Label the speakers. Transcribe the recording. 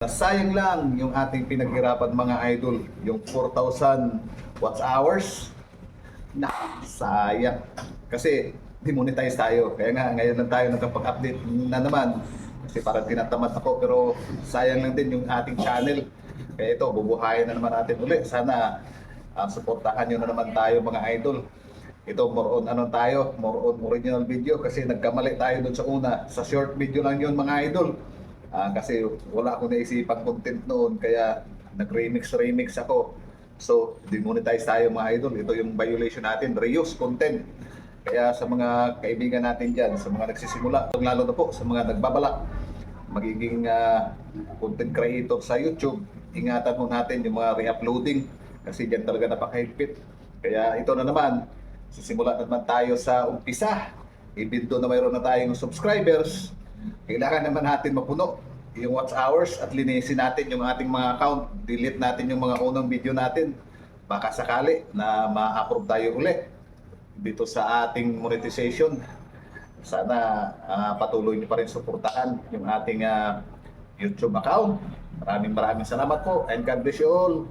Speaker 1: Sayang lang yung ating pinaghirapan mga idol, yung 4,000 watts hours. Sayang. Kasi demonetize tayo. Kaya nga ngayon lang tayo nagkapag-update na naman. Kasi parang tinatamad ako pero sayang lang din yung ating channel. Kaya ito, bubuhayin na naman natin uli. Sana suportahan nyo na naman tayo mga idol. Ito more on ano tayo, more on original video kasi nagkamali tayo dun sa una. Sa short video lang yun mga idol. Kasi wala akong naisipang content noon kaya nag-remix ako. So, demonetize tayo mga idol. Ito yung violation natin, reuse content. Kaya sa mga kaibigan natin dyan, sa mga nagsisimula, lalo na po sa mga nagbabalak magiging content creator sa YouTube, ingatan mo natin yung mga re-uploading kasi dyan talaga napakahigpit. Kaya ito na naman, sisimula na naman tayo sa umpisa. Even though na mayroon na tayong subscribers, kailangan naman natin mapuno yung watch hours at linisin natin yung ating mga account. Delete natin yung mga unang video natin. Baka sakali na ma-approve tayo uli dito sa ating monetization. Sana patuloy niyo pa rin suportahan yung ating YouTube account. Maraming salamat po and God bless you all.